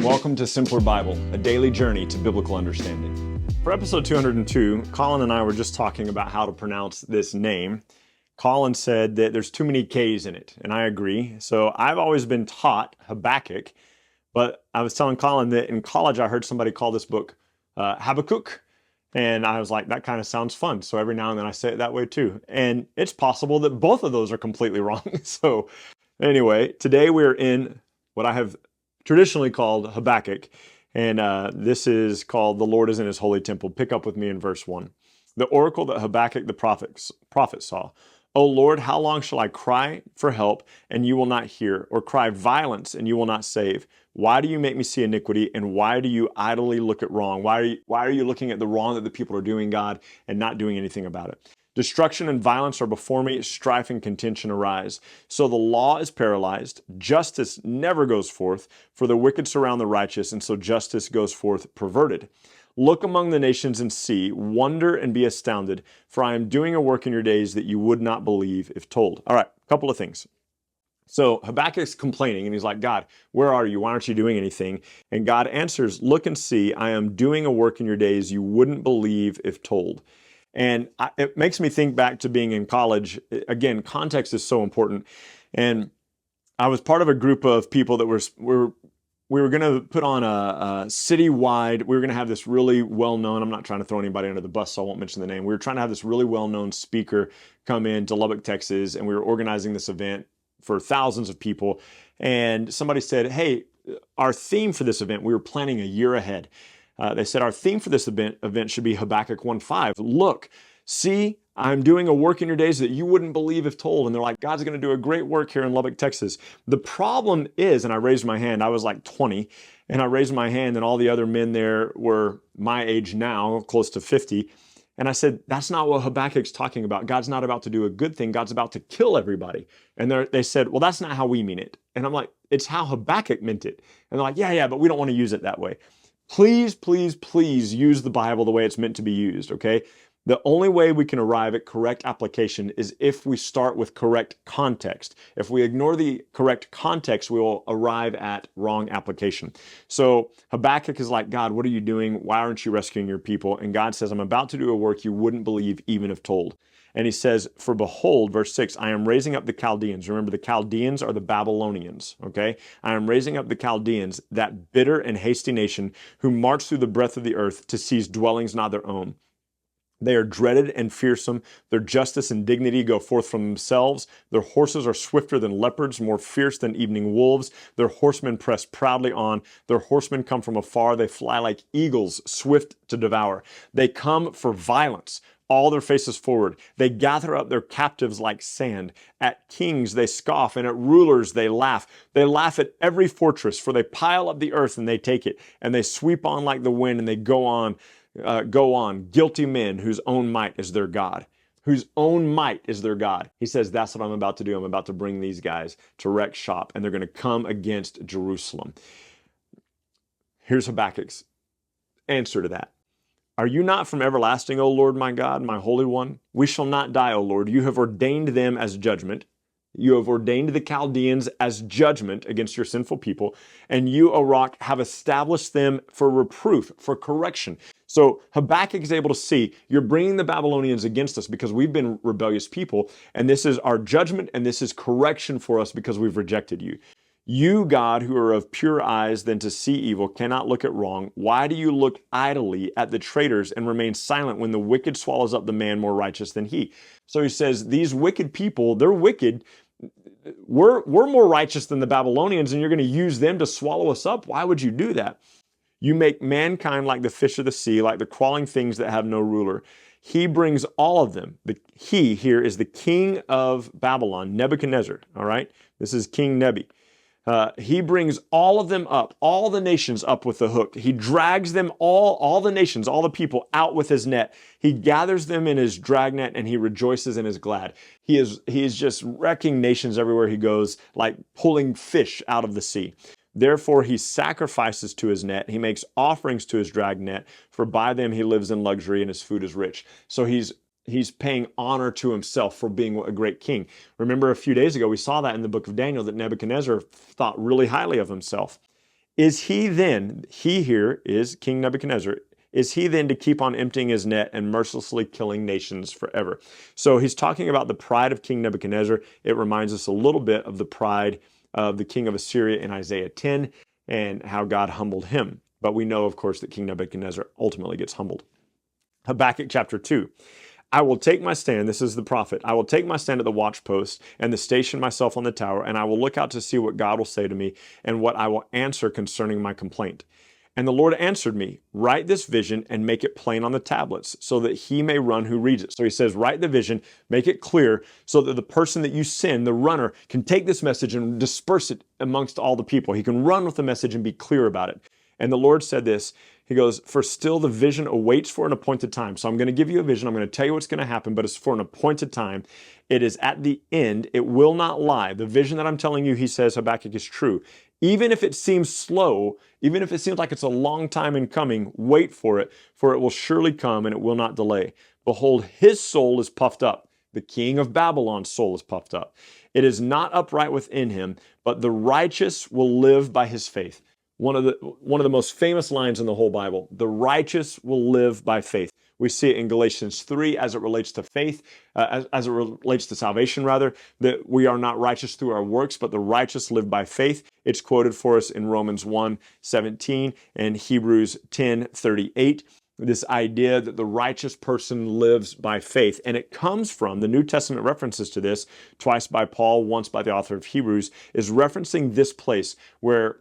Welcome to Simpler Bible, a daily journey to biblical understanding. For episode 202, Colin and I were just talking about how to pronounce this name. Colin said that there's too many K's in it, and I agree. So I've always been taught Habakkuk, but I was telling Colin that in college I heard somebody call this book Habakkuk, and I was like, that kind of sounds fun. So every now and then I say it that way too. And it's possible that both of those are completely wrong. So anyway, today we're in what I have traditionally called Habakkuk, and this is called The Lord is in His Holy Temple. Pick up with me in verse 1. The oracle that Habakkuk the prophet saw. O Lord, how long shall I cry for help, and you will not hear, or cry violence, and you will not save? Why do you make me see iniquity, and why do you idly look at wrong? Why are you looking at the wrong that the people are doing, God, and not doing anything about it? Destruction and violence are before me, strife and contention arise. So the law is paralyzed, justice never goes forth, for the wicked surround the righteous, and so justice goes forth perverted. Look among the nations and see, wonder and be astounded, for I am doing a work in your days that you would not believe if told. All right, a couple of things. So Habakkuk's complaining, and he's like, God, where are you? Why aren't you doing anything? And God answers, look and see, I am doing a work in your days you wouldn't believe if told. And it makes me think back to being in college. Again, context is so important. And I was part of a group of people that we were going to put on a citywide, we were going to have this really well-known, I'm not trying to throw anybody under the bus, so I won't mention the name. We were trying to have this really well-known speaker come in to Lubbock, Texas, and we were organizing this event for thousands of people. And somebody said, hey, our theme for this event, we were planning a year ahead. They said, our theme for this event should be Habakkuk 1:5. Look, see, I'm doing a work in your days that you wouldn't believe if told. And they're like, God's going to do a great work here in Lubbock, Texas. The problem is, and I raised my hand, I was like 20, and I raised my hand, and all the other men there were my age now, close to 50. And I said, that's not what Habakkuk's talking about. God's not about to do a good thing. God's about to kill everybody. And they said, well, that's not how we mean it. And I'm like, it's how Habakkuk meant it. And they're like, yeah, but we don't want to use it that way. Please, please, please use the Bible the way it's meant to be used, okay? The only way we can arrive at correct application is if we start with correct context. If we ignore the correct context, we will arrive at wrong application. So Habakkuk is like, God, what are you doing? Why aren't you rescuing your people? And God says, I'm about to do a work you wouldn't believe even if told. And he says, for behold, verse 6, I am raising up the Chaldeans. Remember, the Chaldeans are the Babylonians, okay? I am raising up the Chaldeans, that bitter and hasty nation who march through the breadth of the earth to seize dwellings not their own. They are dreaded and fearsome. Their justice and dignity go forth from themselves. Their horses are swifter than leopards, more fierce than evening wolves. Their horsemen press proudly on. Their horsemen come from afar. They fly like eagles, swift to devour. They come for violence, all their faces forward. They gather up their captives like sand. At kings they scoff, and at rulers they laugh. They laugh at every fortress, for they pile up the earth and they take it. And they sweep on like the wind, and they go on, guilty men whose own might is their God. Whose own might is their God. He says, that's what I'm about to do. I'm about to bring these guys to wreck shop, and they're going to come against Jerusalem. Here's Habakkuk's answer to that. Are you not from everlasting, O Lord, my God, my Holy One? We shall not die, O Lord. You have ordained them as judgment. You have ordained the Chaldeans as judgment against your sinful people. And you, O rock, have established them for reproof, for correction. So Habakkuk is able to see, you're bringing the Babylonians against us because we've been rebellious people. And this is our judgment, and this is correction for us because we've rejected you. You, God, who are of pure eyes than to see evil, cannot look at wrong. Why do you look idly at the traitors and remain silent when the wicked swallows up the man more righteous than he? So he says, these wicked people, they're wicked. We're more righteous than the Babylonians, and you're going to use them to swallow us up? Why would you do that? You make mankind like the fish of the sea, like the crawling things that have no ruler. He brings all of them. He here is the king of Babylon, Nebuchadnezzar, all right? This is King Nebi. He brings all of them up, all the nations up with the hook. He drags them all the nations, all the people out with his net. He gathers them in his dragnet, and he rejoices and is glad. He is just wrecking nations everywhere he goes, like pulling fish out of the sea. Therefore, he sacrifices to his net. He makes offerings to his dragnet, for by them he lives in luxury and his food is rich. So he's paying honor to himself for being a great king. Remember a few days ago, we saw that in the book of Daniel, that Nebuchadnezzar thought really highly of himself. Is he then, he here is King Nebuchadnezzar, is he then to keep on emptying his net and mercilessly killing nations forever? So he's talking about the pride of King Nebuchadnezzar. It reminds us a little bit of the pride of the king of Assyria in Isaiah 10 and how God humbled him. But we know, of course, that King Nebuchadnezzar ultimately gets humbled. Habakkuk chapter 2. I will take my stand, this is the prophet, I will take my stand at the watchpost and to station myself on the tower, and I will look out to see what God will say to me and what I will answer concerning my complaint. And the Lord answered me, write this vision and make it plain on the tablets so that he may run who reads it. So he says, write the vision, make it clear so that the person that you send, the runner, can take this message and disperse it amongst all the people. He can run with the message and be clear about it. And the Lord said this, he goes, for still the vision awaits for an appointed time. So I'm going to give you a vision. I'm going to tell you what's going to happen, but it's for an appointed time. It is at the end. It will not lie. The vision that I'm telling you, he says, Habakkuk, is true. Even if it seems slow, even if it seems like it's a long time in coming, wait for it will surely come and it will not delay. Behold, his soul is puffed up. The king of Babylon's soul is puffed up. It is not upright within him, but the righteous will live by his faith. One of the most famous lines in the whole Bible, the righteous will live by faith. We see it in Galatians 3 as it relates to faith, as it relates to salvation, rather, that we are not righteous through our works, but the righteous live by faith. It's quoted for us in Romans 1:17 and Hebrews 10:38. This idea that the righteous person lives by faith. And it comes from, the New Testament references to this, twice by Paul, once by the author of Hebrews, is referencing this place where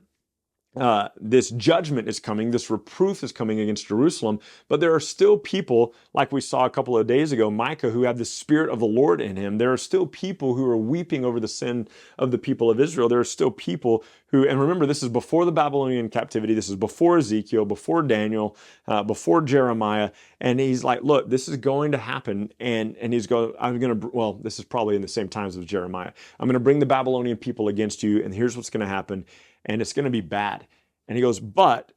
this judgment is coming, this reproof is coming against Jerusalem, but there are still people, like we saw a couple of days ago, Micah, who have the Spirit of the Lord in him. There are still people who are weeping over the sin of the people of Israel. There are still people who, and remember, this is before the Babylonian captivity, this is before Ezekiel, before Daniel, before Jeremiah, and he's like, look, this is going to happen, and he's going, this is probably in the same times as Jeremiah. I'm going to bring the Babylonian people against you, and here's what's going to happen. And it's going to be bad. And he goes, but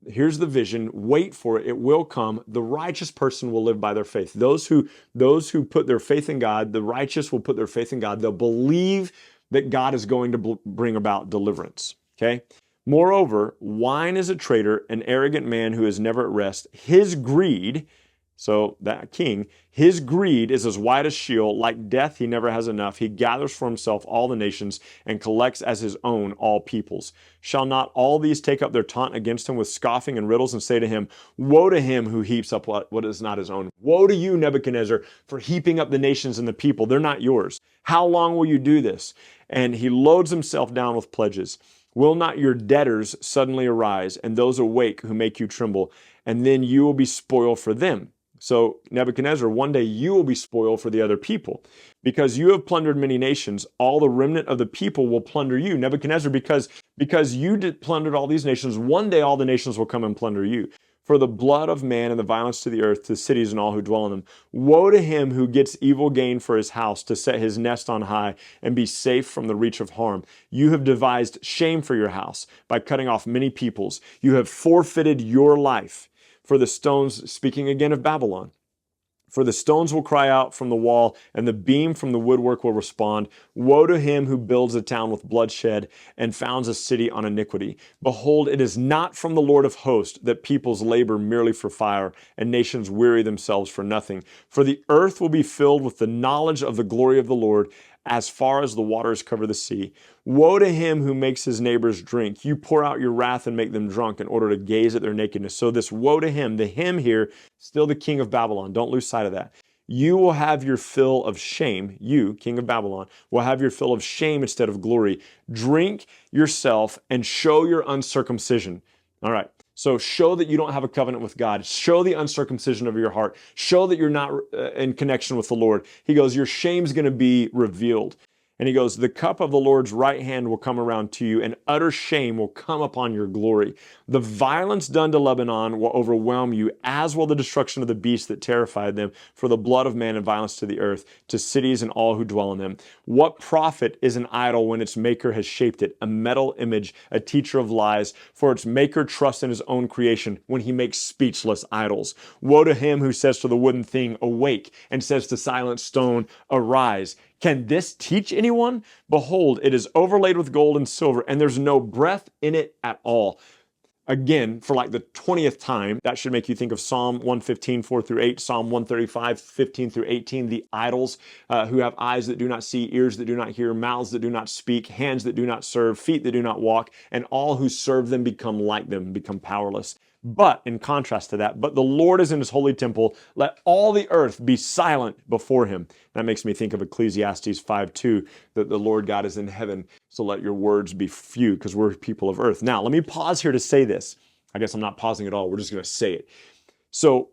here's the vision. Wait for it. It will come. The righteous person will live by their faith. Those who put their faith in God, the righteous will put their faith in God. They'll believe that God is going to bring about deliverance. Okay. Moreover, wine is a traitor, an arrogant man who is never at rest. His greed, so that king, his greed is as white as Sheol. Like death, he never has enough. He gathers for himself all the nations and collects as his own all peoples. Shall not all these take up their taunt against him with scoffing and riddles and say to him, woe to him who heaps up what is not his own. Woe to you, Nebuchadnezzar, for heaping up the nations and the people. They're not yours. How long will you do this? And he loads himself down with pledges. Will not your debtors suddenly arise and those awake who make you tremble? And then you will be spoiled for them. So Nebuchadnezzar, one day you will be spoiled for the other people. Because you have plundered many nations, all the remnant of the people will plunder you. Nebuchadnezzar, because you plundered all these nations, one day all the nations will come and plunder you. For the blood of man and the violence to the earth, to cities and all who dwell in them. Woe to him who gets evil gain for his house, to set his nest on high and be safe from the reach of harm. You have devised shame for your house by cutting off many peoples. You have forfeited your life. For the stones, speaking again of Babylon, for the stones will cry out from the wall, and the beam from the woodwork will respond. Woe to him who builds a town with bloodshed and founds a city on iniquity. Behold, it is not from the Lord of hosts that peoples labor merely for fire, and nations weary themselves for nothing. For the earth will be filled with the knowledge of the glory of the Lord, as far as the waters cover the sea. Woe to him who makes his neighbors drink. You pour out your wrath and make them drunk in order to gaze at their nakedness. So this woe to him, the him here, still the king of Babylon. Don't lose sight of that. You will have your fill of shame. You, king of Babylon, will have your fill of shame instead of glory. Drink yourself and show your uncircumcision. All right. So show that you don't have a covenant with God. Show the uncircumcision of your heart. Show that you're not in connection with the Lord. He goes, your shame's going to be revealed. And he goes, the cup of the Lord's right hand will come around to you, and utter shame will come upon your glory. The violence done to Lebanon will overwhelm you, as will the destruction of the beasts that terrified them, for the blood of man and violence to the earth, to cities and all who dwell in them. What profit is an idol when its maker has shaped it, a metal image, a teacher of lies, for its maker trusts in his own creation when he makes speechless idols. Woe to him who says to the wooden thing, awake, and says to silent stone, arise. Can this teach anyone? Behold, it is overlaid with gold and silver, and there's no breath in it at all. Again, for like the 20th time, that should make you think of Psalm 115, 4 through 8, Psalm 135, 15 through 18, the idols who have eyes that do not see, ears that do not hear, mouths that do not speak, hands that do not serve, feet that do not walk, and all who serve them become like them, become powerless. But in contrast to that, but the Lord is in his holy temple. Let all the earth be silent before him. That makes me think of Ecclesiastes 5:2, that the Lord God is in heaven. So let your words be few, because we're people of earth. Now, let me pause here to say this. I guess I'm not pausing at all. We're just going to say it. So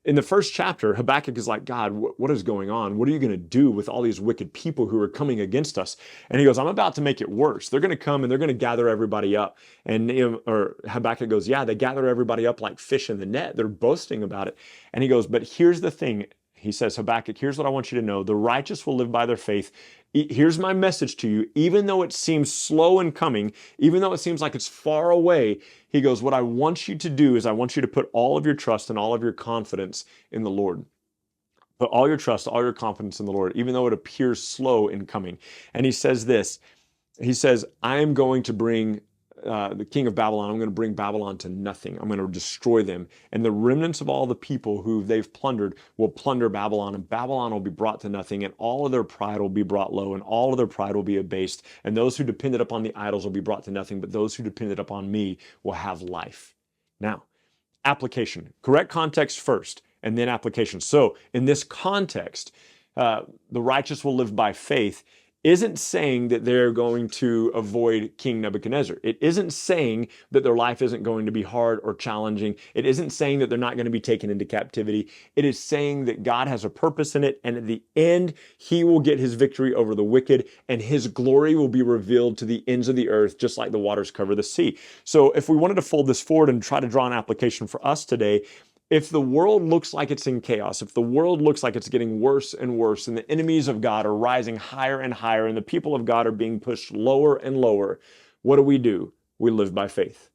in the first chapter, Habakkuk is like, God, what is going on? What are you going to do with all these wicked people who are coming against us? And he goes, I'm about to make it worse. They're going to come and they're going to gather everybody up. And or Habakkuk goes, yeah, they gather everybody up like fish in the net. They're boasting about it. And he goes, but here's the thing. He says, Habakkuk, here's what I want you to know. The righteous will live by their faith. Here's my message to you. Even though it seems slow in coming, even though it seems like it's far away, he goes, what I want you to do is I want you to put all of your trust and all of your confidence in the Lord. Put all your trust, all your confidence in the Lord, even though it appears slow in coming. And he says this, he says, I am going to bring the king of Babylon, I'm going to bring Babylon to nothing. I'm going to destroy them. And the remnants of all the people who they've plundered will plunder Babylon, and Babylon will be brought to nothing, and all of their pride will be brought low, and all of their pride will be abased. And those who depended upon the idols will be brought to nothing, but those who depended upon me will have life. Now, application. Correct context first, and then application. So, in this context, the righteous will live by faith isn't saying that they're going to avoid King Nebuchadnezzar. It isn't saying that their life isn't going to be hard or challenging. It isn't saying that they're not going to be taken into captivity. It is saying that God has a purpose in it, and at the end, he will get his victory over the wicked, and his glory will be revealed to the ends of the earth, just like the waters cover the sea. So if we wanted to fold this forward and try to draw an application for us today, if the world looks like it's in chaos, if the world looks like it's getting worse and worse, and the enemies of God are rising higher and higher, and the people of God are being pushed lower and lower, what do? We live by faith.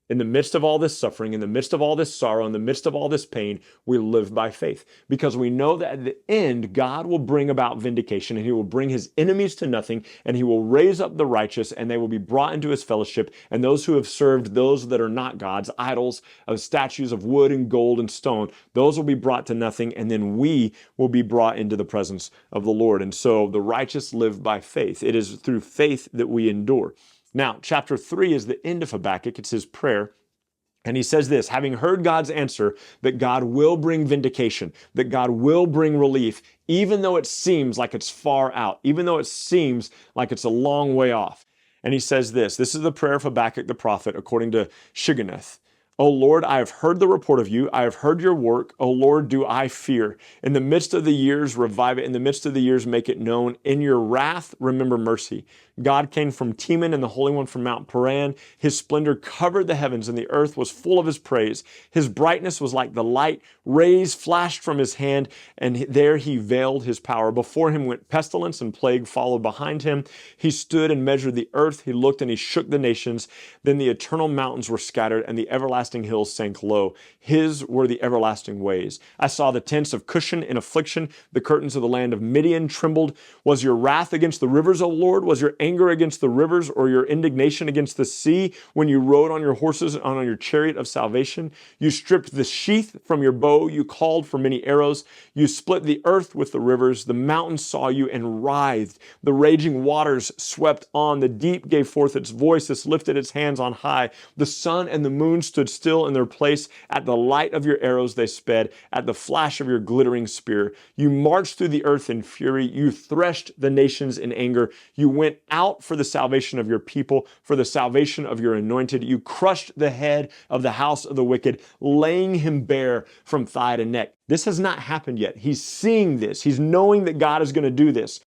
In the midst of all this suffering, in the midst of all this sorrow, in the midst of all this pain, we live by faith. Because we know that at the end, God will bring about vindication, and he will bring his enemies to nothing, and he will raise up the righteous, and they will be brought into his fellowship. And those who have served those that are not gods, idols, of statues of wood and gold and stone, those will be brought to nothing, and then we will be brought into the presence of the Lord. And so the righteous live by faith. It is through faith that we endure. Now, chapter 3 is the end of Habakkuk. It's his prayer. And he says this, having heard God's answer, that God will bring vindication, that God will bring relief, even though it seems like it's far out, even though it seems like it's a long way off. And he says this is the prayer of Habakkuk the prophet, according to Shigionoth. O Lord, I have heard the report of you. I have heard your work. O Lord, do I fear. In the midst of the years, revive it. In the midst of the years, make it known. In your wrath, remember mercy. God came from Teman and the Holy One from Mount Paran. His splendor covered the heavens, and the earth was full of his praise. His brightness was like the light. Rays flashed from his hand, and there he veiled his power. Before him went pestilence, and plague followed behind him. He stood and measured the earth. He looked and he shook the nations. Then the eternal mountains were scattered, and the everlasting hills sank low. His were the everlasting ways. I saw the tents of Cushan in affliction. The curtains of the land of Midian trembled. Was your wrath against the rivers, O Lord? Was your anger against the rivers, or your indignation against the sea, when you rode on your horses and on your chariot of salvation? You stripped the sheath from your bow. You called for many arrows. You split the earth with the rivers. The mountains saw you and writhed. The raging waters swept on. The deep gave forth its voice. It lifted its hands on high. The sun and the moon stood still in their place. At the light of your arrows they sped. At the flash of your glittering spear. You marched through the earth in fury. You threshed the nations in anger. You went out for the salvation of your people, for the salvation of your anointed. You crushed the head of the house of the wicked, laying him bare from thigh to neck. This has not happened yet. He's seeing this. He's knowing that God is going to do this.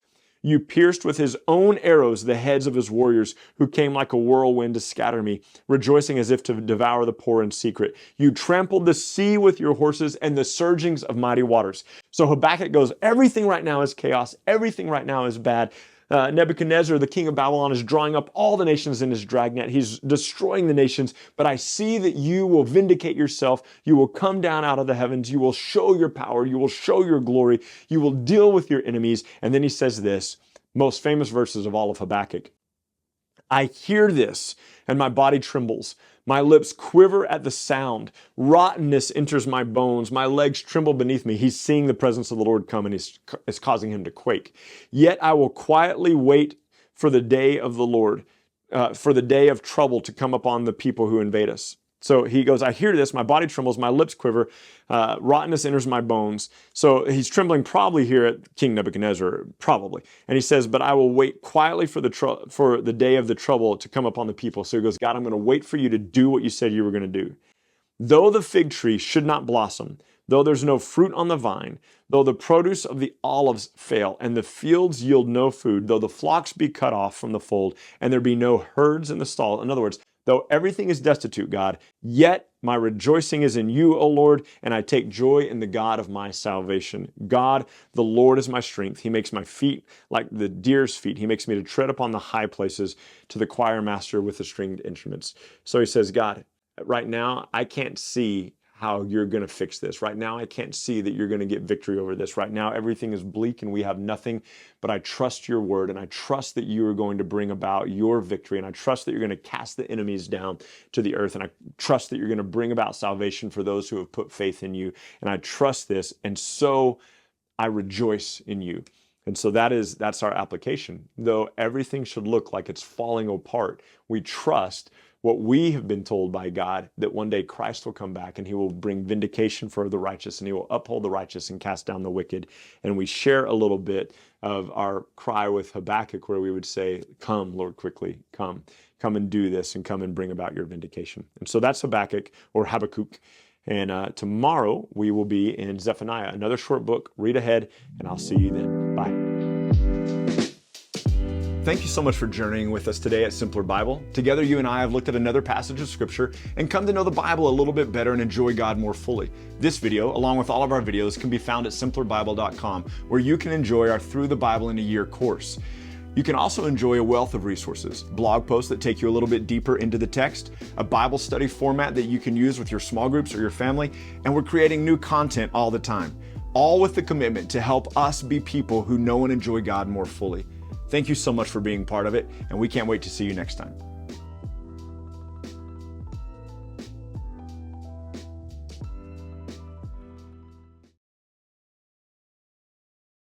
You pierced with his own arrows the heads of his warriors, who came like a whirlwind to scatter me, rejoicing as if to devour the poor in secret. You trampled the sea with your horses and the surgings of mighty waters. So Habakkuk goes, everything right now is chaos. Everything right now is bad. Nebuchadnezzar, the king of Babylon, is drawing up all the nations in his dragnet. He's destroying the nations. But I see that you will vindicate yourself. You will come down out of the heavens. You will show your power. You will show your glory. You will deal with your enemies. And then he says this, most famous verses of all of Habakkuk. I hear this, and my body trembles. My lips quiver at the sound. Rottenness enters my bones. My legs tremble beneath me. He's seeing the presence of the Lord come, and it's causing him to quake. Yet I will quietly wait for the day of the Lord, for the day of trouble to come upon the people who invade us. So he goes, I hear this, my body trembles, my lips quiver, rottenness enters my bones. So he's trembling probably here at King Nebuchadnezzar, probably. And he says, but I will wait quietly for the day of the trouble to come upon the people. So he goes, God, I'm going to wait for you to do what you said you were going to do. Though the fig tree should not blossom, though there's no fruit on the vine, though the produce of the olives fail, and the fields yield no food, though the flocks be cut off from the fold, and there be no herds in the stall. In other words, though everything is destitute, God, yet my rejoicing is in you, O Lord, and I take joy in the God of my salvation. God, the Lord is my strength. He makes my feet like the deer's feet. He makes me to tread upon the high places, to the choir master with the stringed instruments. So he says, God, right now, I can't see how you're going to fix this. Right now, I can't see that you're going to get victory over this. Right now, everything is bleak and we have nothing, but I trust your word, and I trust that you are going to bring about your victory, and I trust that you're going to cast the enemies down to the earth, and I trust that you're going to bring about salvation for those who have put faith in you, and I trust this, and so I rejoice in you. And so that's our application. Though everything should look like it's falling apart, we trust what we have been told by God, that one day Christ will come back and he will bring vindication for the righteous, and he will uphold the righteous and cast down the wicked. And we share a little bit of our cry with Habakkuk, where we would say, come, Lord, quickly, come and do this, and come and bring about your vindication. And so that's Habakkuk, or Habakkuk. And tomorrow we will be in Zephaniah, another short book. Read ahead, and I'll see you then. Bye. Thank you so much for journeying with us today at Simpler Bible. Together, you and I have looked at another passage of Scripture and come to know the Bible a little bit better and enjoy God more fully. This video, along with all of our videos, can be found at simplerbible.com, where you can enjoy our Through the Bible in a Year course. You can also enjoy a wealth of resources, blog posts that take you a little bit deeper into the text, a Bible study format that you can use with your small groups or your family, and we're creating new content all the time, all with the commitment to help us be people who know and enjoy God more fully. Thank you so much for being part of it, and we can't wait to see you next time.